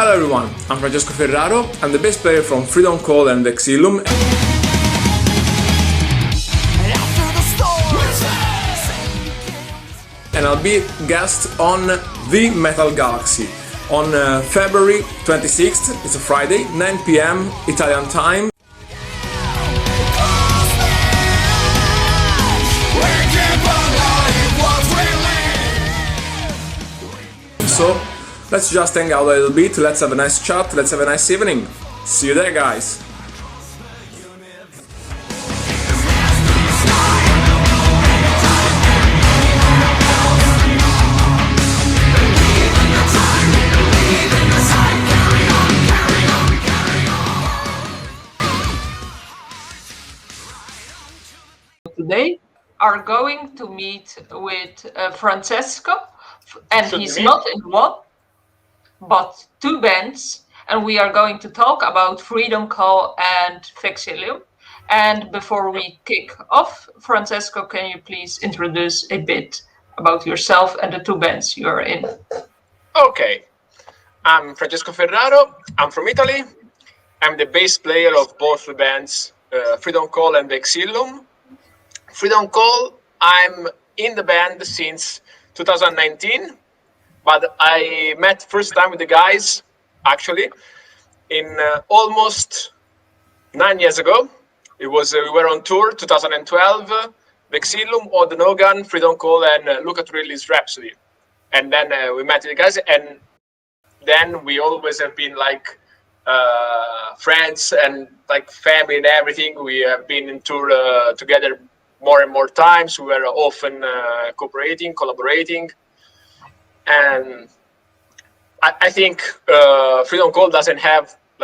Hello everyone, I'm Francesco Ferraro, I'm the bass player from Orden Ogan and Vexillum. And I'll be guest on the Metal Galaxy on February 26th, it's a Friday, 9 p.m. Italian time. So, let's just hang out a little bit, let's have a nice chat, let's have a nice evening. See you there, guys! Today are going to meet with Francesco, and he's not in one, but two bands, and we are going to talk about M.E.T.A.L and Vexillum. And before we kick off, Francesco, can you please introduce a bit about yourself and the two bands you are in? Okay, I'm Francesco Ferraro, I'm from Italy, I'm the bass player of both the bands, M.E.T.A.L and Vexillum. M.E.T.A.L, I'm in the band since 2019, but I met first time with the guys, actually, in almost 9 years ago. It was we were on tour 2012, Vexillum, Orden Ogan, M.E.T.A.L, and look at Ridley's Rhapsody. And then we met with the guys, and then we always have been like friends and like family and everything. We have been in tour together more and more times. We were often cooperating, collaborating, and I think M.E.T.A.L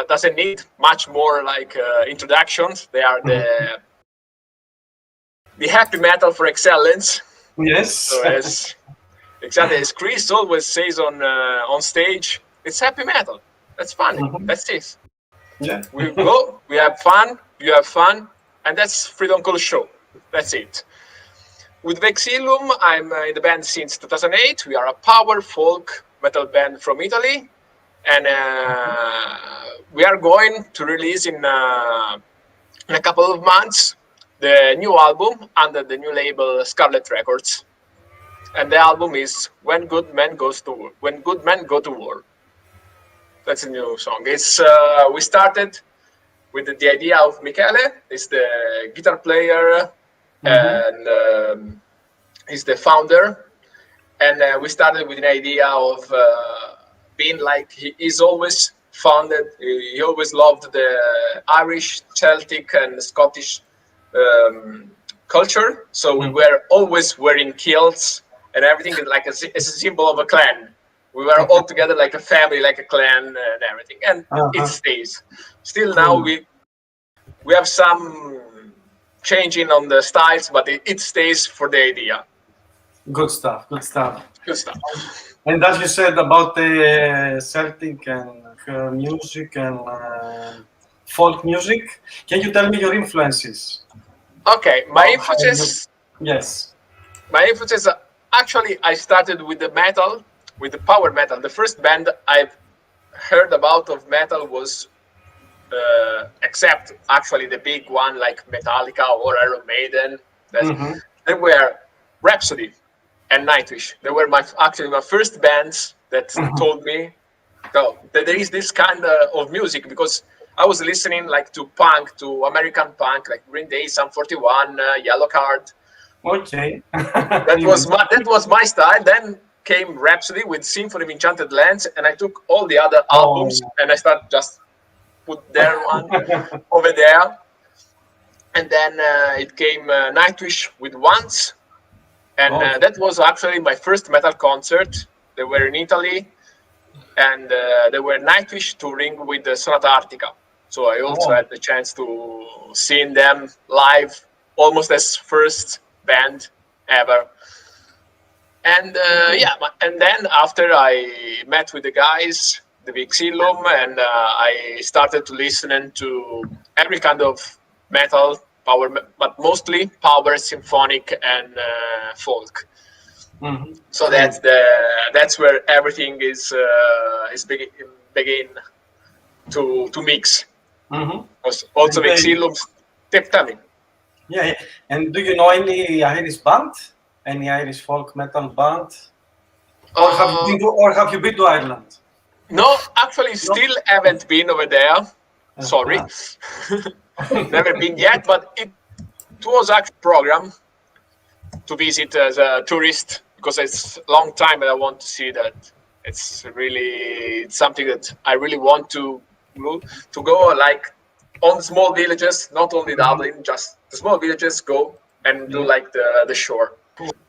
doesn't need much more like introductions. They are the happy metal for excellence. Yes. So exactly as Chris always says on stage, it's happy metal. That's funny. That's it. Yeah. We go, we have fun, you have fun, and that's M.E.T.A.L show. That's it. With Vexillum, I'm in the band since 2008. We are a power folk metal band from Italy, and we are going to release in a couple of months the new album under the new label Scarlet Records. And the album is When Good Men Go to War. That's a new song. It's we started with the idea of M.E.T.A.L, is the guitar player. And he's the founder, and we started with an idea of being like he's always founded. He always loved the Irish, Celtic, and Scottish culture. So we were always wearing kilts and everything, like as a symbol of a clan. We were all together like a family, like a clan, and everything. And it stays. Still now we have some changing on the styles, but it stays for the idea. Good stuff. Good stuff. Good stuff. And as you said about the Celtic and music and folk music, can you tell me your influences? Okay, my influences. Yes. My influences. Actually, I started with the metal, with the power metal. The first band I've heard about of metal was. Except actually the big one like Metallica or Iron Maiden, they were Rhapsody and Nightwish. They were my first bands that told me that there is this kind of music, because I was listening like to punk, to American punk, like Green Day, Sum 41, Yellow Card. Okay. that was my style. Then came Rhapsody with Symphony of Enchanted Lands, and I took all the other albums and I started just put their one over there, and then it came Nightwish with Once, and that was actually my first metal concert. They were in Italy, and they were Nightwish touring with the Sonata Arctica. So I also had the chance to see them live, almost as first band ever. And and then after I met with the guys, the Vexillum, and I started to listen to every kind of metal, power, but mostly power, symphonic, and folk. So that's where everything is begin to mix. Also Vexillum. Tell me. Yeah. And do you know any Irish band? Any Irish folk metal band? Or have you been to Ireland? No, actually, still haven't been over there. Sorry, never been yet. But it was actually a program to visit as a tourist because it's a long time, and I want to see that. It's something that I really want to go like on small villages, not only Dublin, just the small villages. Go and do like the shore.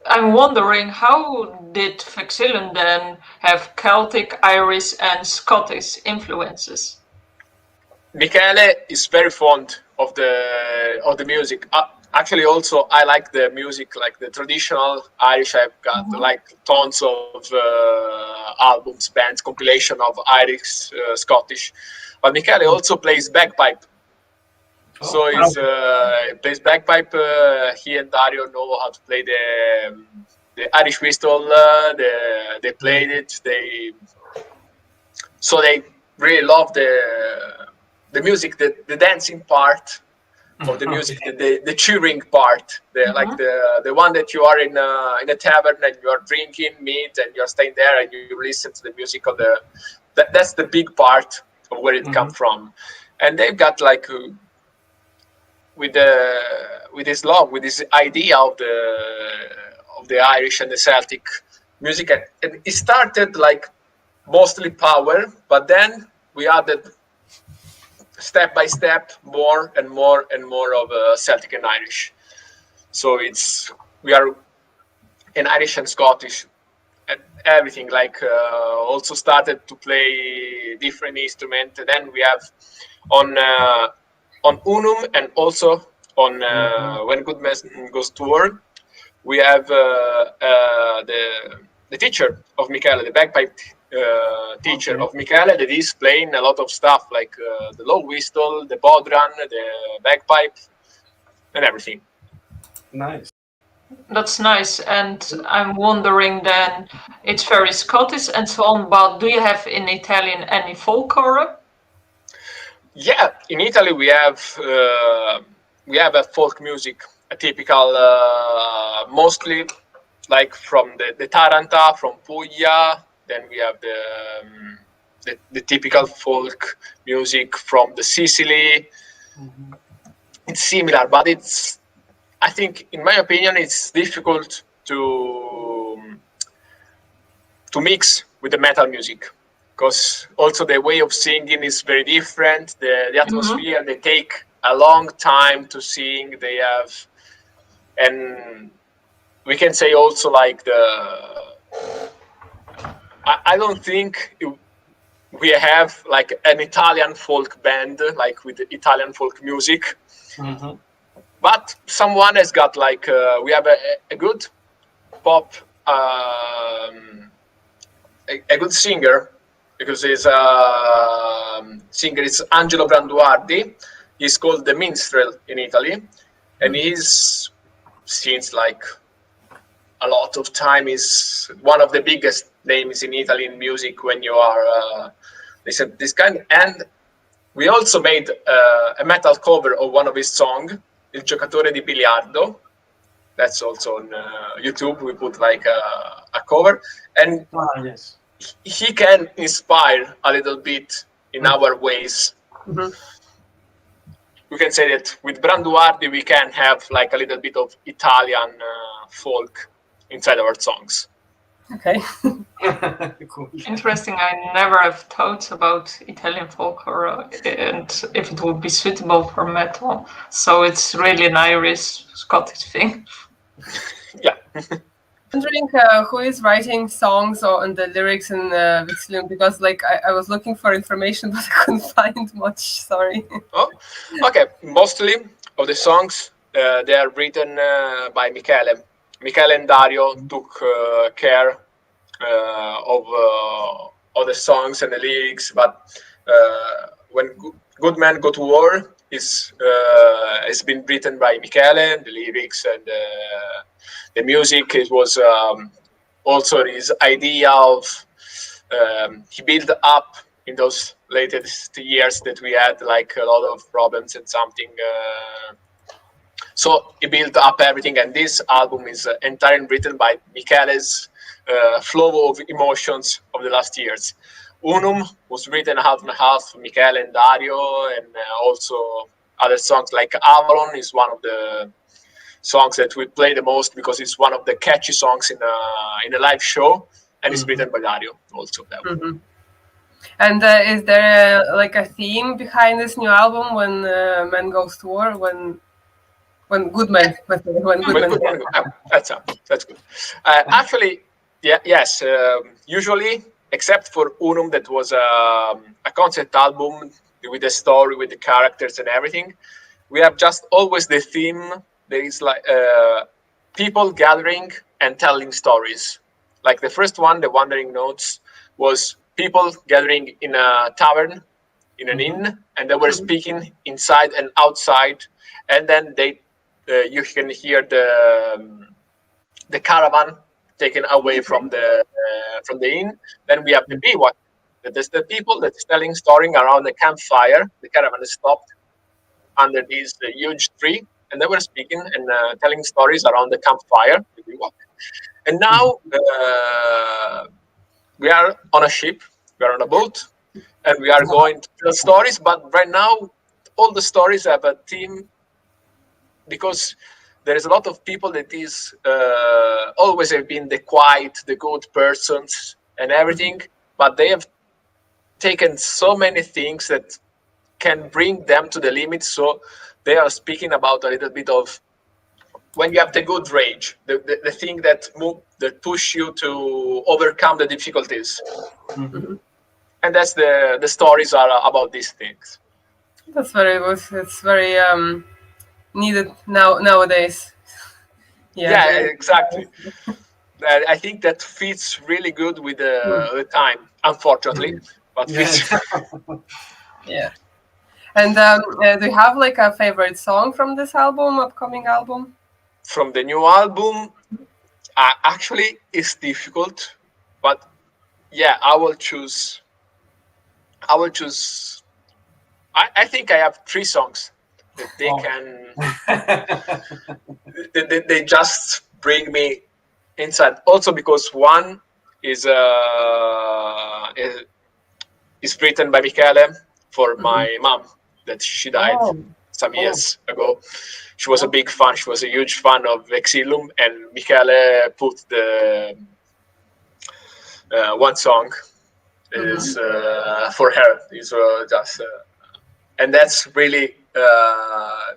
I'm wondering, how did Vexillum then have Celtic, Irish, and Scottish influences? Michele is very fond of the music. Actually, also I like the music, like the traditional Irish. I've got like tons of albums, bands, compilation of Irish, Scottish. But Michele also plays bagpipe. So he plays bagpipe. He and Dario know how to play the Irish whistle. They played it. They really love the music, the dancing part of the music, the cheering part, like the one that you are in a tavern and you are drinking meat and you're staying there and you listen to the music of that's the big part of where it comes from. And they've got like with this love, with this idea of the Irish and the Celtic music, and it started like mostly power, but then we added step by step more and more and more of Celtic and Irish. So we are in Irish and Scottish and everything, like also started to play different instruments. And then we have on Unum and also on When Good Man Goes to War, we have the teacher of Michele, the bagpipe teacher of Michele, that is playing a lot of stuff like the low whistle, the bodhran, the bagpipe, and everything. Nice. That's nice. And I'm wondering then, it's very Scottish and so on, but do you have in Italian any folklore? Yeah, in Italy we have a folk music, a typical, mostly like from the Taranta, from Puglia. Then we have the typical folk music from the Sicily. It's similar, but I think, in my opinion, it's difficult to mix with the metal music, because also the way of singing is very different. The atmosphere, they take a long time to sing. They have, and we can say also like I don't think we have like an Italian folk band, like with Italian folk music. But someone has got like, we have a good pop, a good singer, because he's singer is Angelo Branduardi. He's called the Minstrel in Italy, and he's, since like a lot of time, is one of the biggest names in Italy in music when you are listen to this kind. And we also made a metal cover of one of his songs, Il Giocatore di Biliardo. That's also on YouTube. We put like a cover, and yes, he can inspire a little bit in our ways. We can say that with Branduardi we can have like a little bit of Italian folk inside our songs. Okay. cool. Interesting. I never have thought about Italian folklore and if it would be suitable for metal. So it's really an Irish Scottish thing. Yeah. Wondering who is writing songs and the lyrics in Vexillum, because like I was looking for information but I couldn't find much. Sorry. Oh, okay. Mostly of the songs they are written by Michele. Michele and Dario took care of the songs and the lyrics, but when Good Men Go to War has been written by Michele, the lyrics and the music. It was also his idea of he built up in those latest years that we had like a lot of problems and something. So he built up everything, and this album is entirely written by Michele's flow of emotions of the last years. Unum was written half and half, Michele and Dario, and also other songs like Avalon is one of the songs that we play the most because it's one of the catchy songs in a live show, and it's written by Dario also. And is there like a theme behind this new album when Men Goes to War? When good men, that's good. Actually, yes. Usually, except for Unum, that was a concept album with a story, with the characters and everything. We have just always the theme. There is like people gathering and telling stories. Like the first one, the Wandering Notes, was people gathering in a tavern, in an inn, and they were speaking inside and outside, and then they. You can hear the caravan taken away from the inn. Then we have the bivouac. That is the people that is telling story around the campfire. The caravan is stopped under this huge tree, and they were speaking and telling stories around the campfire, the bivouac. And now we are on a ship, we are on a boat, and we are going to tell stories. But right now, all the stories have a theme. Because there is a lot of people that is always have been the quiet, the good persons and everything, but they have taken so many things that can bring them to the limit. So they are speaking about a little bit of when you have the good rage, the thing that push you to overcome the difficulties. And that's the stories are about these things. That's very good. It's very needed nowadays. Yeah, exactly. I think that fits really good with the time, unfortunately, but fits. Yeah. And do you have like a favorite song from this upcoming album? From the new album, actually, it's difficult, but yeah, I will choose. I think I have 3 songs that they can. they just bring me inside. Also because one is written by Michele for my mom that she died some years ago. She was a big fan. She was a huge fan of Vexillum, and Michele put the one song is for her. It's just and that's really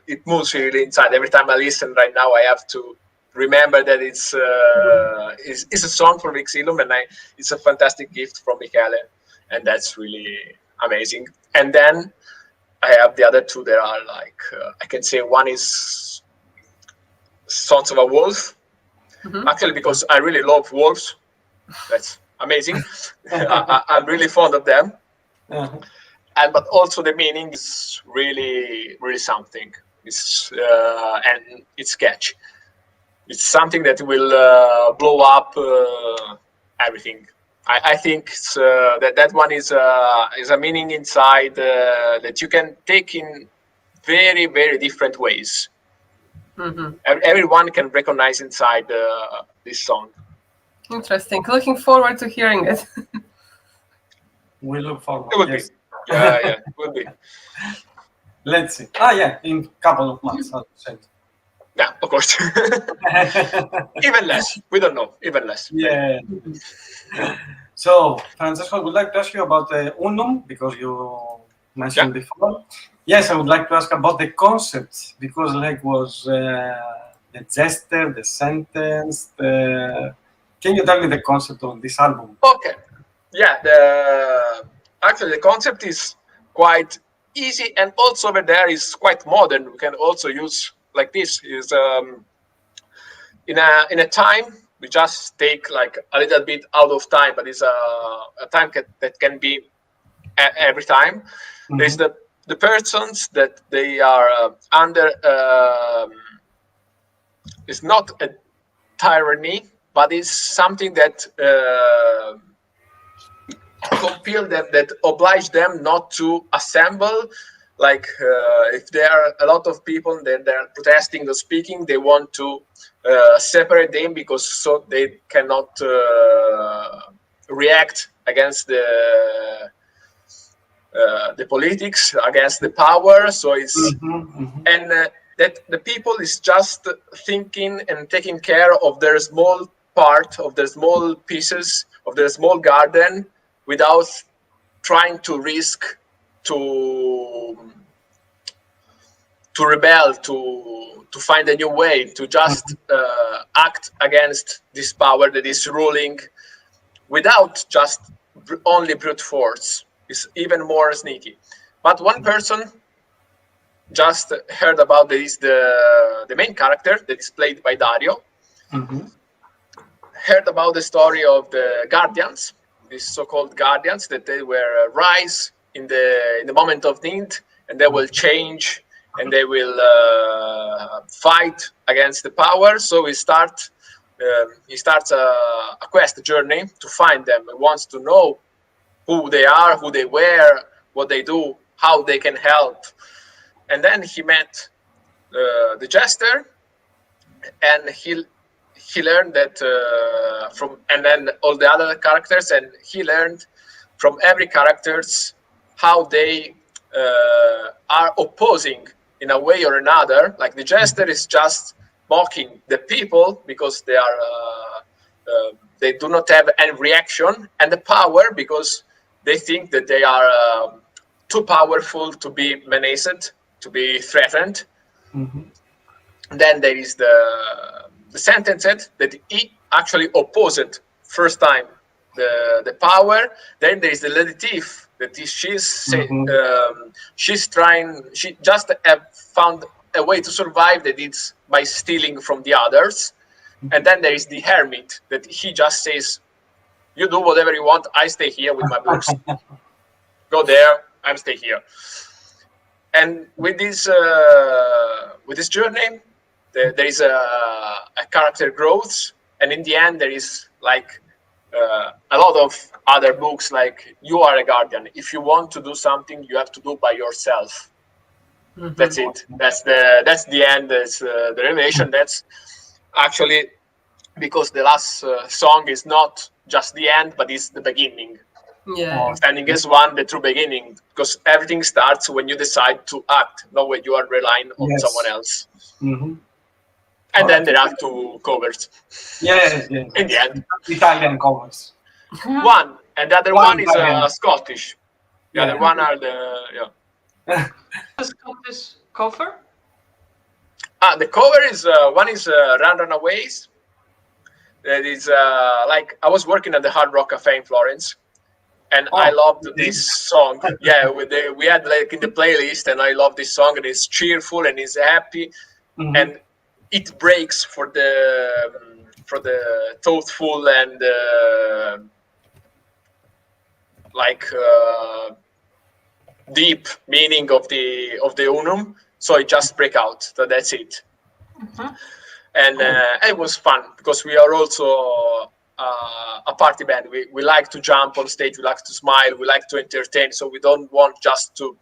it moves really inside. Every time I listen right now, I have to remember that it's a song for Vexillum, and it's a fantastic gift from Michele, and that's really amazing. And then I have the other 2 that are like I can say one is Sons of a Wolf, actually because I really love wolves. That's amazing. I'm really fond of them. But also the meaning is really, really something. It's and it's catchy. It's something that will blow up everything. I think it's, that one is a meaning inside that you can take in very, very different ways. Everyone can recognize inside this song. Interesting. Looking forward to hearing it. We look forward. It will yes. be. Yeah, it will be. Let's see. Yeah, in a couple of months, I'll say. Yeah, of course. Even less. We don't know. Even less. Yeah. So, Francesco, I would like to ask you about Unum, because you mentioned before. Yes, I would like to ask about the concepts, because like was the gesture, the sentence. Can you tell me the concept of this album? Okay. Yeah, actually the concept is quite easy, and also over there is quite modern. We can also use like this is in a time we just take like a little bit out of time, but it's a time that can be every time. There's the persons that they are under. It's not a tyranny, but it's something that compel them, that oblige them not to assemble. Like if there are a lot of people that they're protesting or speaking, they want to separate them because so they cannot react against the politics, against the power. So it's and that the people is just thinking and taking care of their small part, of their small pieces, of their small garden, without trying to risk to rebel, to find a new way, to just act against this power that is ruling without just only brute force. It's even more sneaky. But one person just heard about this, the main character that is played by Dario, heard about the story of the Guardians, these so-called Guardians, that they were rise in the moment of need, and they will change, and they will fight against the power. So he starts a quest journey to find them. He wants to know who they are, who they were, what they do, how they can help. And then he met the jester, and he learned that and then all the other characters, and he learned from every characters how they are opposing in a way or another. Like the jester is just mocking the people because they are they do not have any reaction, and the power because they think that they are too powerful to be menaced, to be threatened. Then there is the sentenced that he actually opposed first time the power. Then there is the lady thief that she's trying. She just have found a way to survive, that it's by stealing from the others. And then there is the hermit that he just says, "You do whatever you want. I stay here with my books. Go there. I stay here." And with this journey, there is a character growth, and in the end, there is like a lot of other books. Like, you are a guardian. If you want to do something, you have to do by yourself. That's it. That's the end. That's the revelation. That's actually because the last song is not just the end, but it's the beginning. Yeah. Standing as one, the true beginning, because everything starts when you decide to act, not when you are relying on someone else. And then there are two covers. Yes. In the end, Italian covers. one, and the other one is Scottish. The other one are the The Scottish cover? The cover is one is Runaways. That is like, I was working at the Hard Rock Cafe in Florence, and I loved this song. Yeah, we had like in the playlist, and I love this song, and it's cheerful and it's happy, and it breaks for the thoughtful and deep meaning of the Unum. So it just break out. So that's it. And it was fun because we are also a party band. We like to jump on stage. We like to smile. We like to entertain. So we don't want just to.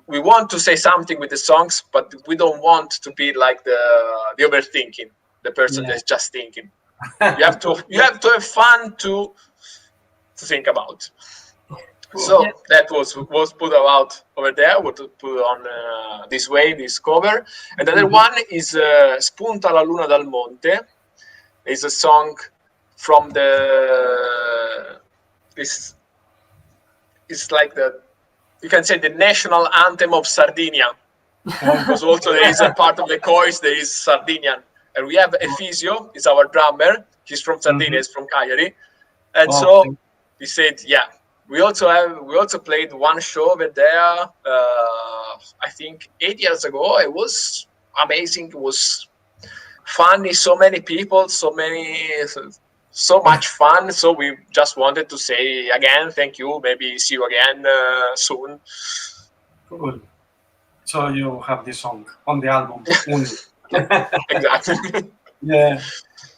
We want to say something with the songs, but we don't want to be like the overthinking, the person that's just thinking. You have to have fun to think about. So that was put out over there. Was put on this way, this cover. And the other one is "Spunta la luna dal monte." It's a song from the. It's like you can say the national anthem of Sardinia, because also there is a part of the chorus there is Sardinian, and we have Efisio, is our drummer. He's from Sardinia, he's from Cagliari, and so he said, we also played one show over there. I think 8 years ago. It was amazing. It was funny. So many people. So much fun. So we just wanted to say again, thank you. Maybe see you again soon. Cool. So you have this song on the album. Exactly. Yeah.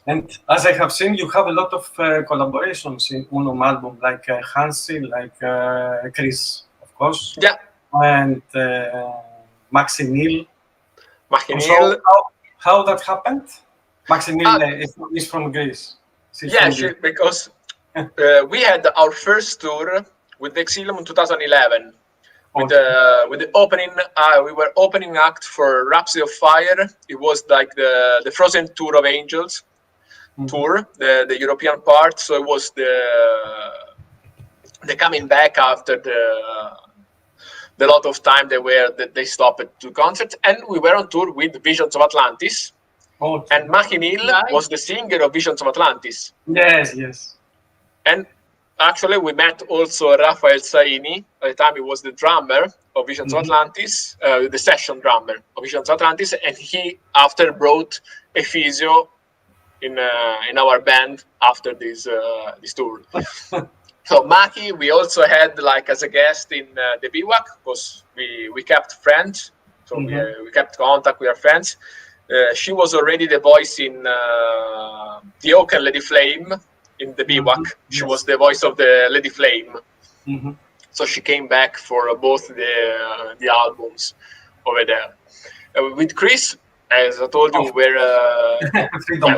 And as I have seen, you have a lot of collaborations in Unum album, like Hansi, like Chris, of course, Yeah, and Maxi M.E.T.A.L. M.E.T.A.L. How that happened? Maxi M.E.T.A.L is from Greece. She's Yeah, from Greece. because we had our first tour with Vexillum in 2011. With the opening, we were opening act for Rhapsody of Fire. It was like the Frozen Tour of Angels tour, the European part. So it was the coming back after the lot of time they stopped to concerts, and we were on tour with Visions of Atlantis. And M.E.T.A.L was the singer of Visions of Atlantis. Yes. And actually, we met also Raphael Saini. At the time, he was the drummer of Visions of Atlantis, the session drummer of Visions of Atlantis, and he after brought a physio in our band after this tour. So Maki, we also had like as a guest in the Bivouac because we kept friends, so we kept contact. We are friends. She was already the voice in the Ogan Lady Flame in the Bivouac. She was the voice of the Lady Flame. So she came back for both the albums over there. With Chris, as I told you, we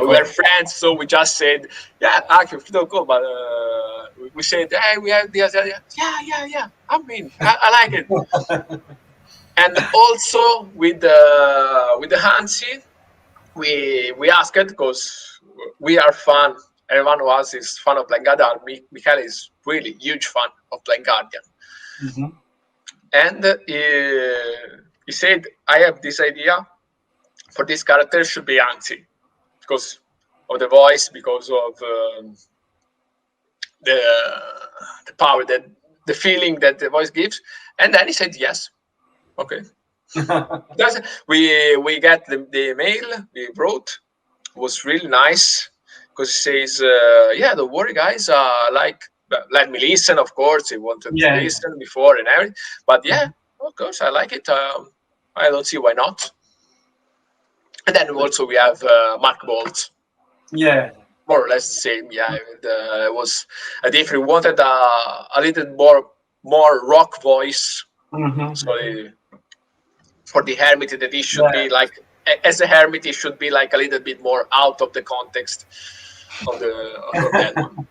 were friends, so we just said, yeah, actually, we don't go, but we said, hey, we have this, yeah. I mean, I like it. And also with the Hansi, we asked because we are fan. Everyone of us is fan of Blind Guardian. Michael is really huge fan of Blind Guardian. And he said, I have this idea for this character should be Hansi because of the voice, because of the power, the feeling that the voice gives. And then he said yes. Okay. we got the email we wrote. It was really nice because he says, yeah, don't worry, guys. Let me listen. Of course, he wanted to listen before and everything. But yeah, of course, I like it. I don't see why not. And then also we have Mark Bolt. Yeah. More or less the same. Yeah, it was a different. We wanted a little more rock voice. So for the Hermit, that he should be like, as a Hermit, he should be like a little bit more out of the context of that one.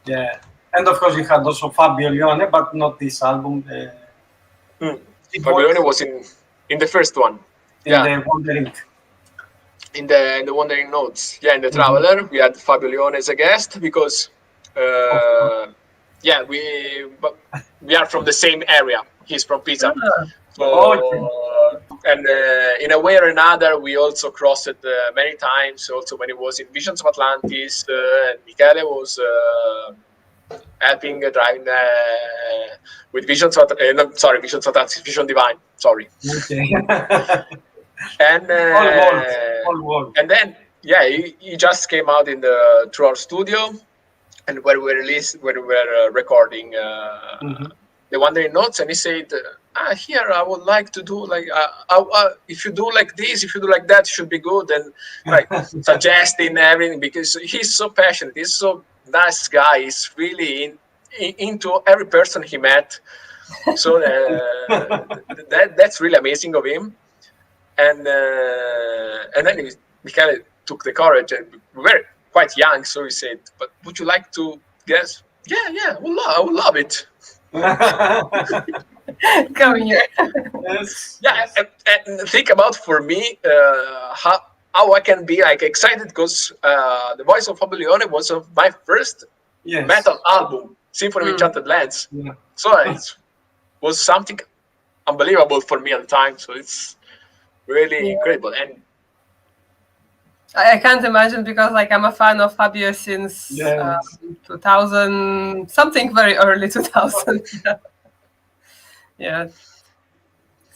Yeah, and of course you had also Fabio Lione, but not this album. Fabio Lione was in the first one. The Wandering. In the Wandering Notes. Yeah, in the Traveler, we had Fabio Lione as a guest because, we are from the same area. He's from Pisa. And in a way or another, we also crossed it many times. Also, when he was in Visions of Atlantis, and Michele was helping driving with Visions of Atlantis, Vision Divine. Sorry. Okay. And all world. And then he just came out through our studio, and when we were recording the Wandering Notes, and he said, here I would like to do like if you do like this, if you do like that, it should be good, and like suggesting everything because he's so passionate, he's so nice guy, he's really into every person he met. So that's really amazing of him. And then we kind of took the courage, and we were quite young, so he said, "But would you like to guess?" Yeah, I would love it. Come here. Yes. Yeah, and think about for me how I can be like excited because the voice of Fabio Lione was my first metal album, Symphony of Enchanted Lands. Yeah. So it was something unbelievable for me at the time. So it's really incredible. And I can't imagine because like I'm a fan of Fabio since 2000, something very early 2000. Yeah.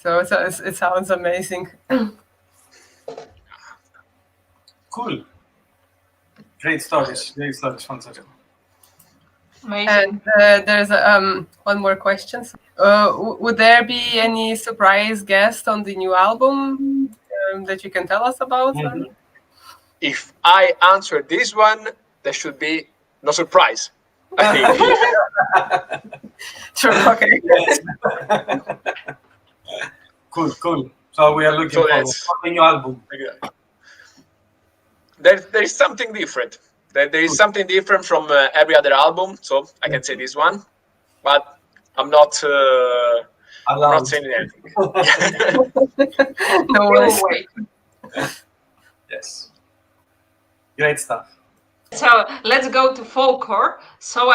So it sounds amazing. Cool. Great stories, Francesco. Amazing. And there's one more question. Would there be any surprise guest on the new album that you can tell us about? if I answer this one, there should be no surprise, I think. Sure. Okay. Cool. So we are looking So for the new album. There is something different. There is something different from every other album. So I can say this one, but I'm not saying anything. No We will worries. wait. Yes. Great stuff. So let's go to folklore. So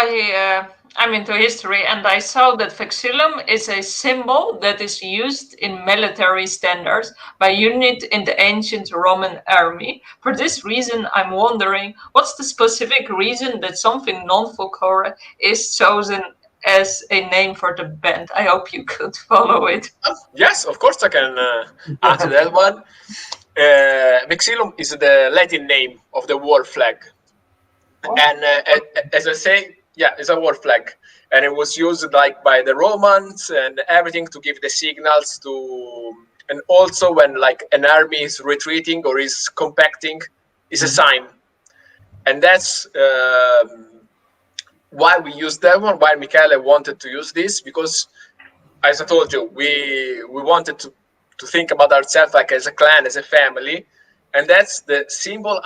I'm into history, and I saw that Vexillum is a symbol that is used in military standards by unit in the ancient Roman army. For this reason, I'm wondering, what's the specific reason that something non-folklore is chosen as a name for the band? I hope you could follow it. Yes, of course I can answer that one. Vexillum is the Latin name of the war flag. And as I say, yeah, it's a war flag, and it was used like by the Romans and everything to give the signals to, and also when like an army is retreating or is compacting, is a sign, and that's why we use that one. Why M.E.T.A.L wanted to use this, because, as I told you, we wanted to think about ourselves like as a clan, as a family, and that's the symbol.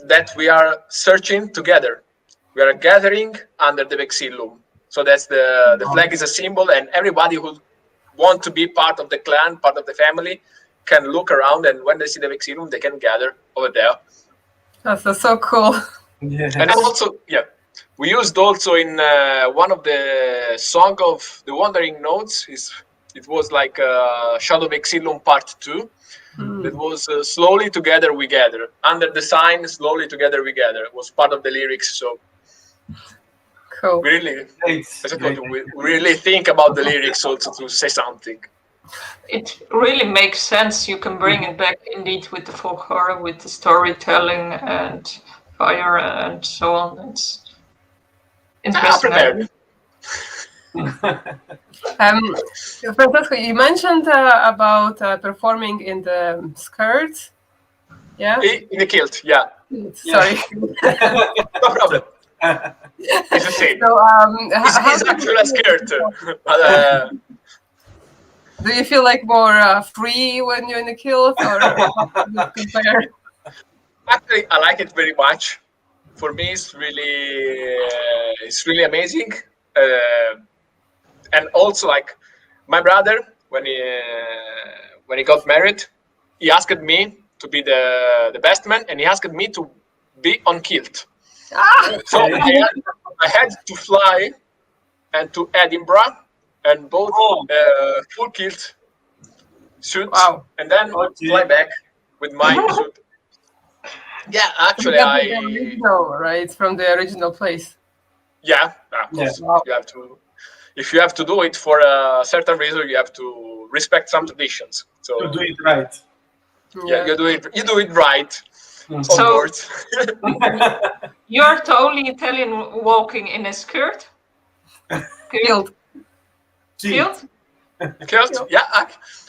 That we are searching together. We are gathering under the Vexillum. So that's the flag is a symbol, and everybody who want to be part of the clan, part of the family, can look around, and when they see the Vexillum, they can gather over there. That's so cool. Yeah. And also, we used also in one of the song of the Wandering Notes. It was like Shadow Vexillum Part 2. It was slowly together we gather. Under the sign, slowly together we gather. It was part of the lyrics. So Cool. we really, as I told you, we really think about the lyrics also to say something. It really makes sense. You can bring it back indeed with the folklore, with the storytelling and fire and so on. It's interesting. Francesco, you mentioned about performing in the skirt. Yeah. In the kilt, yeah. Sorry. No problem. It's the same. So, it's actually a skirt. But, do you feel like more free when you're in the kilt, or how do you compare? Actually, I like it very much. For me, it's really amazing. And also, like my brother, when he got married, he asked me to be the best man, and he asked me to be on kilt. So I had to fly and to Edinburgh and both full kilt suit, and then fly back with my suit. Yeah, actually, Right, from the original place. Yeah, of course. You have to. If you have to do it for a certain reason, you have to respect some traditions. So to do it right. Yeah, you do it right. Of course. You're totally Italian walking in a skirt? Kilt. Kilt? Kilt? Yeah.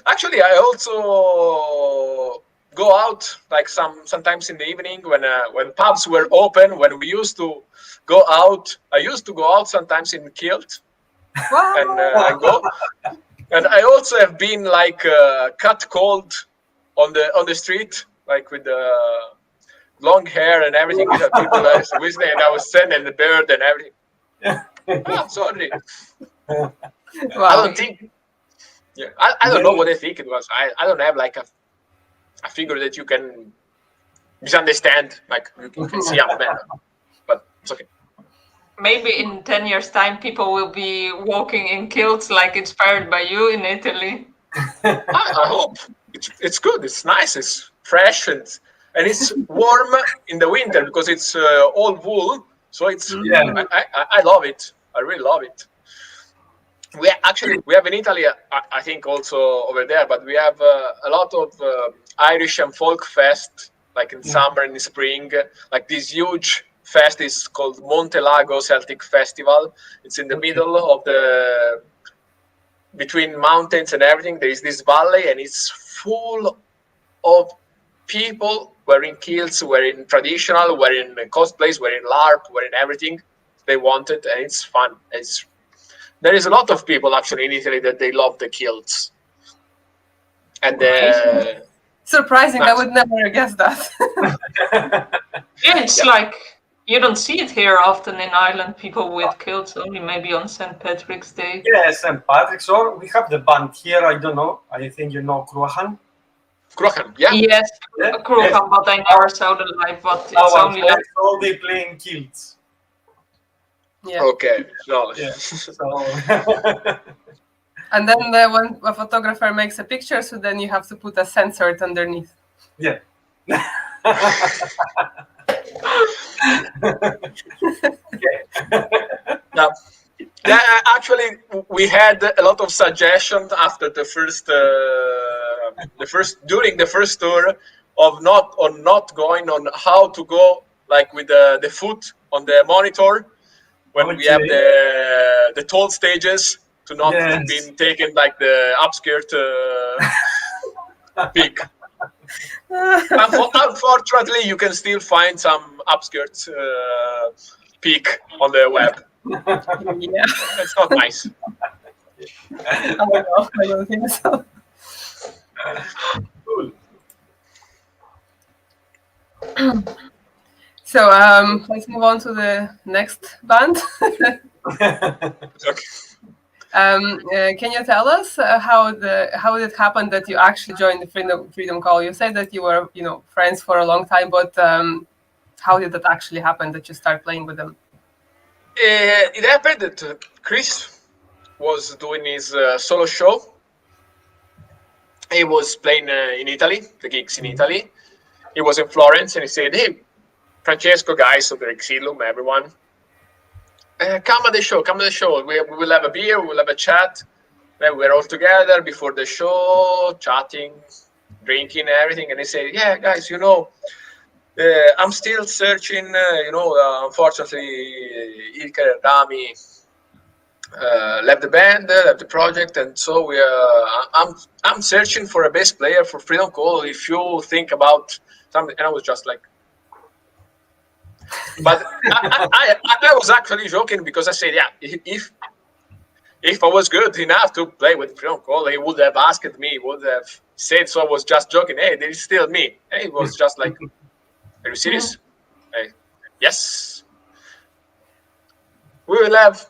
Actually, I also go out like sometimes in the evening when pubs were open. When we used to go out, I used to go out sometimes in kilt. And I go. And I also have been like cut cold on the street, like with the long hair and everything. People with me, and I was sending the bird and everything. Sorry. Wow. I don't think. Yeah, I don't know what they think it was. I don't have like a figure that you can misunderstand. Like you can see I'm a man, but it's okay. Maybe in 10 years' time, people will be walking in kilts, like inspired by you in Italy. I hope it's good. It's nice. It's fresh and it's warm in the winter because it's all wool. So it's I love it. I really love it. We have in Italy, I think also over there, but we have a lot of Irish and folk fest, like in summer and in spring, like this huge fest is called Monte Celtic Festival. It's in the middle of between mountains and everything. There is this valley, and it's full of people wearing kilts, wearing traditional, wearing cosplays, wearing LARP, wearing everything they wanted, and it's fun. There is a lot of people actually in Italy that they love the kilts. And surprising, I would never guess that. It's like you don't see it here often in Ireland. People with kilts only maybe on St. Patrick's Day. Yes, St. Patrick's, or we have the band here. I don't know. I think you know Cruachan. Cruachan, yeah. Yes, Yeah. Cruachan, Yes. but I never saw the live. But it's only like all they play in kilts. Yeah. Okay. No. Yeah. So. And then when a photographer makes a picture, so then you have to put a censored underneath. Yeah. Yeah, actually, we had a lot of suggestions after during the first tour of not going on how to go like with the foot on the monitor when we have the tall stages to not be taken like the upskirt peak. Unfortunately, you can still find some upskirts peak on the web. Yeah. It's not nice. I don't think so. Cool. So let's move on to the next band. Okay. Can you tell us how it happened that you actually joined the Freedom Call? You said that you were friends for a long time, but how did that actually happen that you start playing with them? It happened that Chris was doing his solo show. He was playing in Italy, the gigs in Italy. He was in Florence, and he said, "Hey, Francesco, guys of the Vexillum, everyone, come at the show. Come to the show. We will have a beer. We will have a chat." Then we're all together before the show, chatting, drinking, everything. And he said, "Yeah, guys, I'm still searching. Unfortunately, Ilka and Rami left the band, left the project, and so I'm searching for a bass player for Freedom Call. If you think about something," and I was just like, but I was actually joking because I said, "Yeah, if I was good enough to play with Freedom Call, he would have asked me, would have said." So I was just joking. Hey, there is still me. And he was just like, "Are you serious?" Hey, yes. We will have.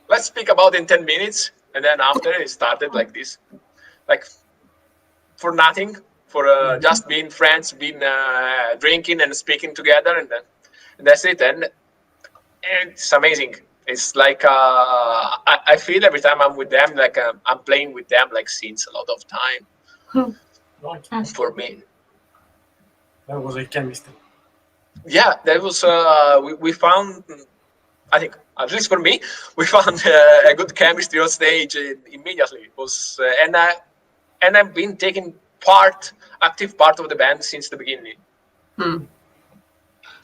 Let's speak about it in 10 minutes, and then after it started like this, like for nothing, for just being friends, being drinking and speaking together, and that's it. And it's amazing. It's like I feel every time I'm with them, like I'm playing with them, like since a lot of time. For me, that was a chemistry. Yeah, that was we found. I think, at least for me, we found a good chemistry on stage immediately. It was, and I've been taking active part of the band since the beginning.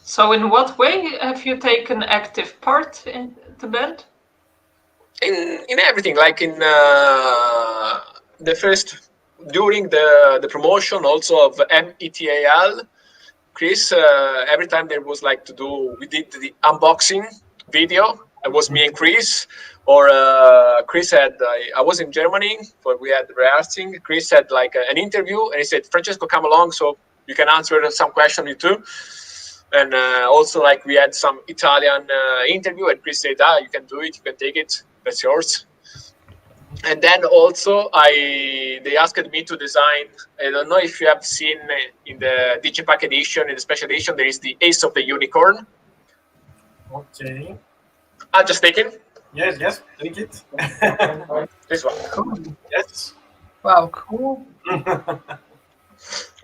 So, in what way have you taken active part in the band? In everything, like in the first, during the promotion also of M.E.T.A.L, Chris, every time there was like we did the unboxing video. It was me and Chris, or Chris had. I was in Germany, but we had rehearsing. Chris had like an interview, and he said, "Francesco, come along, so you can answer some questions you too." And also like we had some Italian interview, and Chris said, "You can do it. You can take it. That's yours." And then also they asked me to design. I don't know if you have seen in the Digipack edition, in the special edition, there is the Ace of the Unicorn. Okay. I'll just take it. Yes, take it. This one. Cool. Yes. Wow, cool.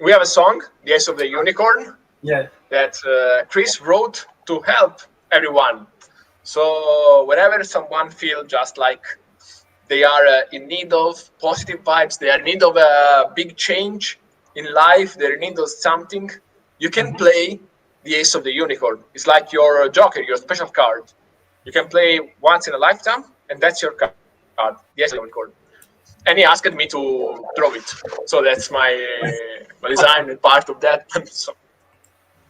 We have a song, The Ace of the Unicorn, that Chris wrote to help everyone. So whenever someone feels just like they are in need of positive vibes, they are in need of a big change in life, they're in need of something, you can play the Ace of the Unicorn. It's like your joker, your special card. You can play once in a lifetime, and that's your card, the Ace of the Unicorn. and he asked me to draw it. So that's my design and part of that. So.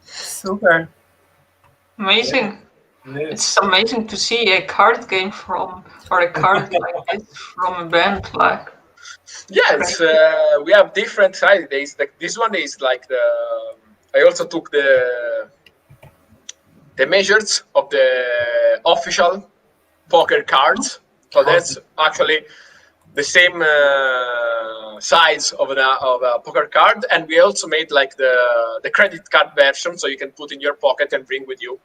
Super. Amazing. Yes. It's amazing to see a card game or a card like this from a band. Like, yeah, it's, we have different sizes. Like this one is like I also took the measures of the official poker cards. So that's actually the same size of a poker card, and we also made like the credit card version, so you can put in your pocket and bring with you.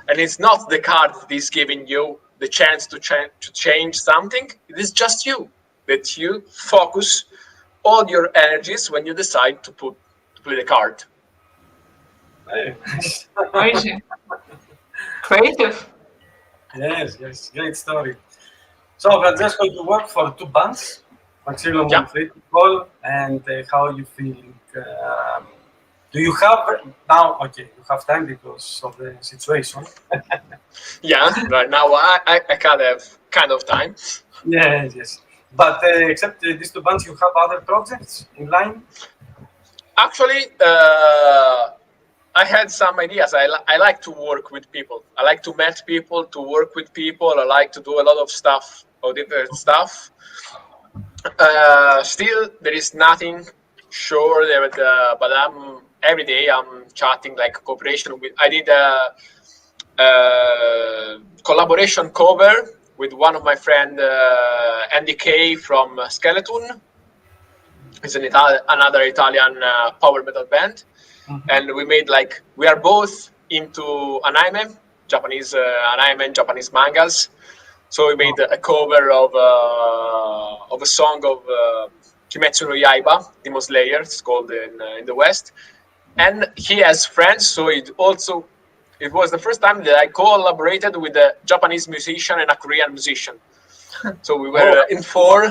And it's not the card that is giving you the chance to change something. It is just you, that you focus all your energies when you decide to play the card. amazing. Creative. Yes, great story. So, Francesco, you work for 2 bands, Vexillum and Free-to-Call, and how you feeling? Do you have now? Okay, you have time because of the situation. Yeah, right now I can have kind of time. Yes. But except these 2 bands, you have other projects in line? Actually, I had some ideas. I like to work with people. I like to meet people, to work with people. I like to do a lot of stuff, or different stuff. Still, there is nothing sure there, but every day I'm chatting like cooperation with. I did a collaboration cover with one of my friend NDK from Skeleton. It's another Italian power metal band. And we made we are both into anime, Japanese anime and Japanese mangas. So we made a cover of a song of Kimetsu no Yaiba, Demon Slayer, it's called in the West. And he has friends, so it was the first time that I collaborated with a Japanese musician and a Korean musician. So we were in 4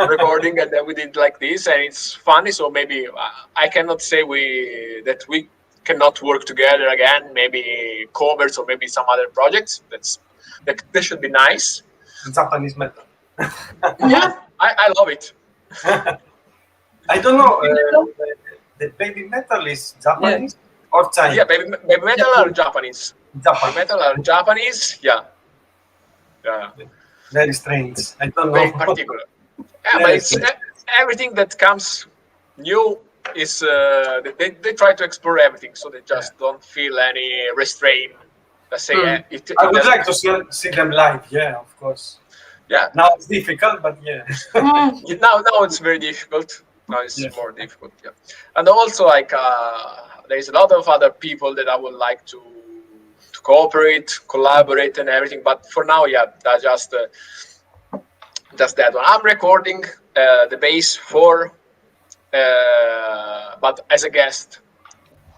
recording, and then we did like this, and it's funny. So maybe I cannot say that we cannot work together again. Maybe covers or maybe some other projects. That should be nice. Japanese metal. Yeah, I love it. I don't know. The baby metal is Japanese or Chinese? Yeah, baby metal are Japanese. Japanese. Baby metal are Japanese. Yeah. Very strange. I don't know. Very particular. Yeah, but it's everything that comes new is they try to explore everything, so they just don't feel any restraint. Let's say I would like to see them live. Yeah, of course. Yeah. Now it's difficult, but yeah. Now it's very difficult. Now it's more difficult. Yeah. And also there's a lot of other people that I would like to cooperate, collaborate, and everything. But for now, that's just that one. I'm recording the bass for, but as a guest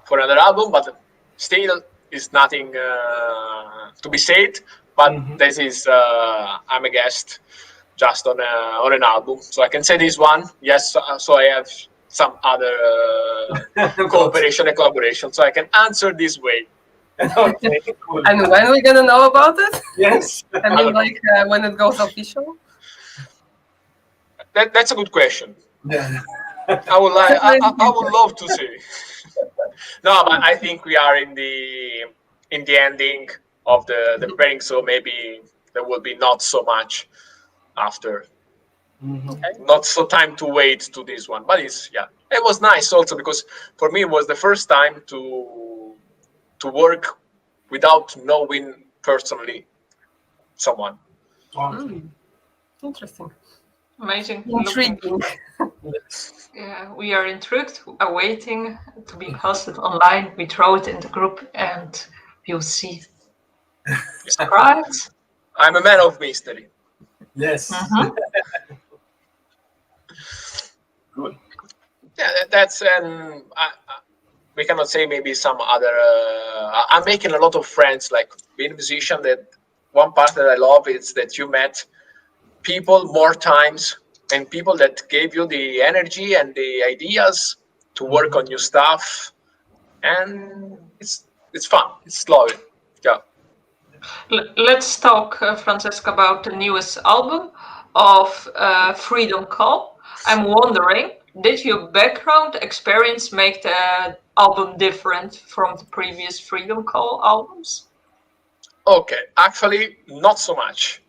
for another album. But still, is nothing to be said. But this is I'm a guest just on an album, so I can say this one. Yes, so I have some other cooperation and collaboration, so I can answer this way. Okay, cool. And when are we gonna know about it? Yes. I mean, when it goes official? That's a good question. Yeah. I would love to see. No, but I think we are in the ending of the preparing, so maybe there will be not so much after. Not so time to wait to this one, but it was nice also because for me it was the first time to work without knowing personally someone. Interesting. Amazing. Intriguing. Yeah, we are intrigued, awaiting to be posted online. We throw it in the group and you'll see. Right? I'm a man of mystery. Yes. Good. Yeah, that's we cannot say maybe some other. I'm making a lot of friends. Like being a musician, that one part that I love is that you met people more times and people that gave you the energy and the ideas to work on new stuff, and it's fun. It's lovely. Yeah. Let's talk, Francesco, about the newest album. of Freedom Call. I'm wondering, did your background experience make the album different from the previous Freedom Call albums? Okay, actually, not so much.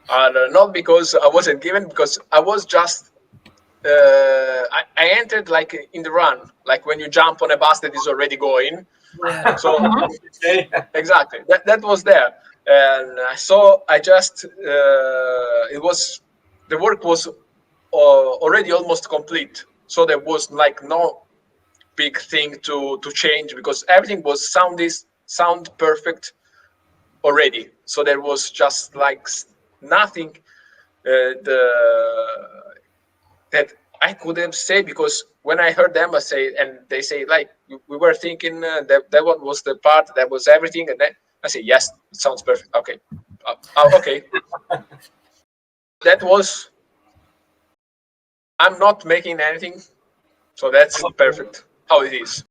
Not because I wasn't given, because I was just I entered like in the run, like when you jump on a bus that is already going. Yeah. So Okay. exactly, that was there, and I just it was the work was already almost complete, so there was like no big thing to change because everything was sound perfect already. So there was just like nothing that I couldn't say, because when I heard them, I say, and they say like we were thinking that one was the part that was everything, and then I say yes, it sounds perfect. Okay, okay, that was. I'm not making anything, so that's perfect how it is.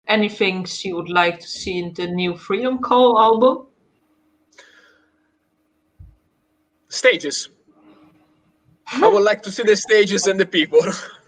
Any things you would like to see in the new Freedom Call album? Stages. I would like to see the stages and the people.